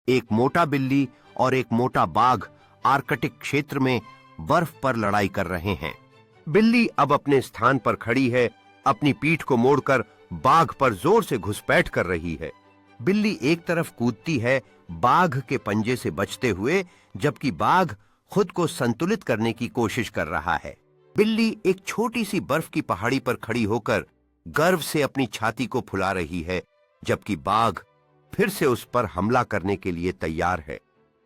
एक मोटा बिल्ली और एक मोटा बाघ आर्कटिक क्षेत्र में बर्फ पर लड़ाई कर रहे हैं। बिल्ली अब अपने स्थान पर खड़ी है, अपनी पीठ को मोड़कर बाघ पर जोर से घुसपैठ कर रही है। बिल्ली एक तरफ कूदती है बाघ के पंजे से बचते हुए, जबकि बाघ खुद को संतुलित करने की कोशिश कर रहा है। बिल्ली एक छोटी सी बर्फ की पहाड़ी पर खड़ी होकर गर्व से अपनी छाती को फुला रही है, जबकि बाघ फिर से उस पर हमला करने के लिए तैयार है।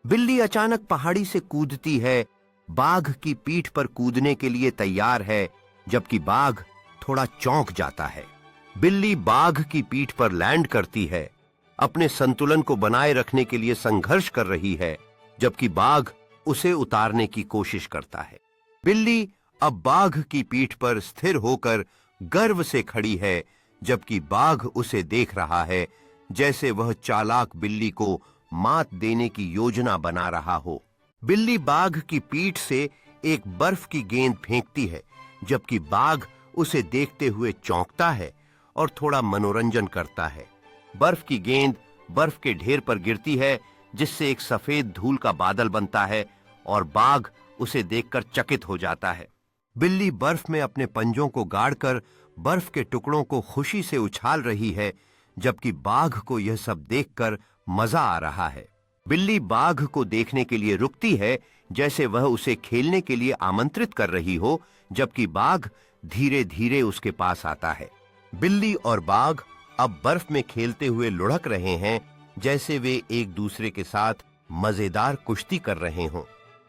बिल्ली अचानक पहाड़ी से कूदती है, बाघ की पीठ पर कूदने के लिए तैयार है, जबकि बाघ थोड़ा चौंक जाता है। बिल्ली बाघ की पीठ पर लैंड करती है, अपने संतुलन को बनाए रखने के लिए संघर्ष कर रही है, जबकि बाघ उसे उतारने की कोशिश करता है। बिल्ली अब बाघ की पीठ पर स्थिर होकर गर्व से खड़ी है, जबकि बाघ उसे देख रहा है जैसे वह चालाक बिल्ली को मात देने की योजना बना रहा हो। बिल्ली बाघ की पीठ से एक बर्फ की गेंद फेंकती है, जबकि बाघ उसे देखते हुए चौंकता है और थोड़ा मनोरंजन करता है। बर्फ की गेंद बर्फ के ढेर पर गिरती है, जिससे एक सफेद धूल का बादल बनता है और बाघ उसे देखकर चकित हो जाता है। बिल्ली बर्फ में अपने पंजों को गाड़कर बर्फ के टुकड़ों को खुशी से उछाल रही है, जबकि बाघ को यह सब देखकर मजा आ रहा है। बिल्ली बाघ को देखने के लिए रुकती है, जैसे वह उसे खेलने के लिए आमंत्रित कर रही हो, जबकि बाघ धीरे धीरे उसके पास आता है। बिल्ली और बाघ अब बर्फ में खेलते हुए लुढ़क रहे हैं, जैसे वे एक दूसरे के साथ मजेदार कुश्ती कर रहे हों।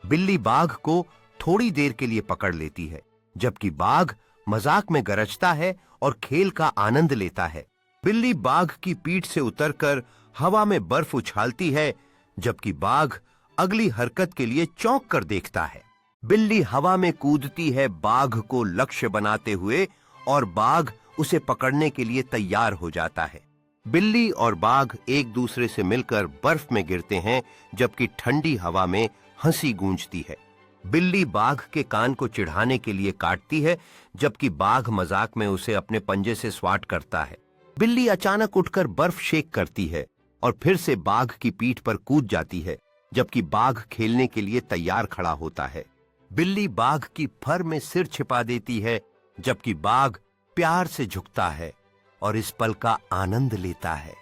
बिल्ली बाघ को थोड़ी देर के लिए पकड़ लेती है, जबकि बाघ मजाक में गरजता है और खेल का आनंद लेता है। बिल्ली बाघ की पीठ से उतरकर हवा में बर्फ उछालती है, जबकि बाघ अगली हरकत के लिए चौंक कर देखता है। बिल्ली हवा में कूदती है बाघ को लक्ष्य बनाते हुए, और बाघ उसे पकड़ने के लिए तैयार हो जाता है। बिल्ली और बाघ एक दूसरे से मिलकर बर्फ में गिरते हैं, जबकि ठंडी हवा में हंसी गूंजती है। बिल्ली बाघ के कान को चिढ़ाने के लिए काटती है, जबकि बाघ मजाक में उसे अपने पंजे से स्वाट करता है। बिल्ली अचानक उठकर बर्फ शेक करती है और फिर से बाघ की पीठ पर कूद जाती है, जबकि बाघ खेलने के लिए तैयार खड़ा होता है। बिल्ली बाघ की फर में सिर छिपा देती है, जबकि बाघ प्यार से झुकता है और इस पल का आनंद लेता है।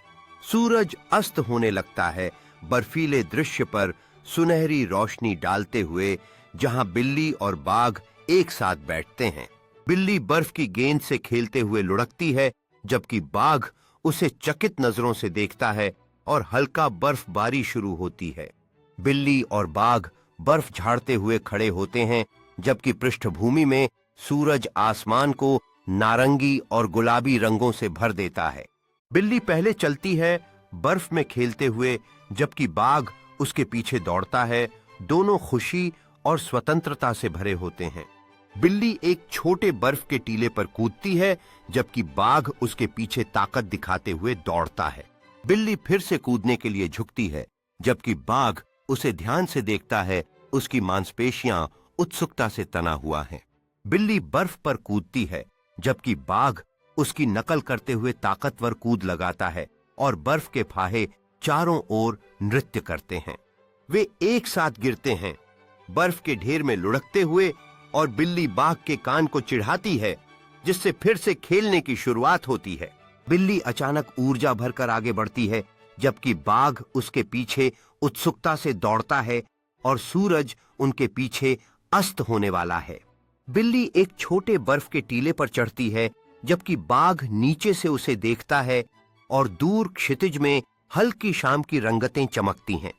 सूरज अस्त होने लगता है, बर्फीले दृश्य पर सुनहरी रोशनी डालते हुए, जहां बिल्ली और बाघ एक साथ बैठते हैं। बिल्ली बर्फ की गेंद से खेलते हुए लुढ़कती है, जबकि बाघ उसे चकित नजरों से देखता है और हल्का बर्फबारी शुरू होती है। बिल्ली और बाघ बर्फ झाड़ते हुए खड़े होते हैं, जबकि पृष्ठभूमि में सूरज आसमान को नारंगी और गुलाबी रंगों से भर देता है। बिल्ली पहले चलती है बर्फ में खेलते हुए, जबकि बाघ उसके पीछे दौड़ता है। दोनों खुशी और स्वतंत्रता से भरे होते हैं। बिल्ली एक छोटे बर्फ के टीले पर कूदती है, जबकि बाघ उसके पीछे ताकत दिखाते हुए दौड़ता है। बिल्ली फिर से कूदने के लिए झुकती है, जबकि बाघ उसे ध्यान से देखता है। उसकी मांसपेशियां उत्सुकता से तना हुआ हैं। बिल्ली बर्फ पर कूदती है, जबकि बाघ उसकी नकल करते हुए ताकतवर कूद लगाता है और बर्फ के फाहे चारों ओर नृत्य करते हैं। वे एक साथ गिरते हैं, बर्फ के ढेर में लुढ़कते हुए, और बिल्ली बाघ के कान को चिढ़ाती है, जिससे फिर से खेलने की शुरुआत होती है। बिल्ली अचानक ऊर्जा भरकर आगे बढ़ती है, जबकि बाघ उसके पीछे उत्सुकता से दौड़ता है और सूरज उनके पीछे अस्त होने वाला है। बिल्ली एक छोटे बर्फ के टीले पर चढ़ती है, जबकि बाघ नीचे से उसे देखता है और दूर क्षितिज में हल्की शाम की रंगतें चमकती हैं।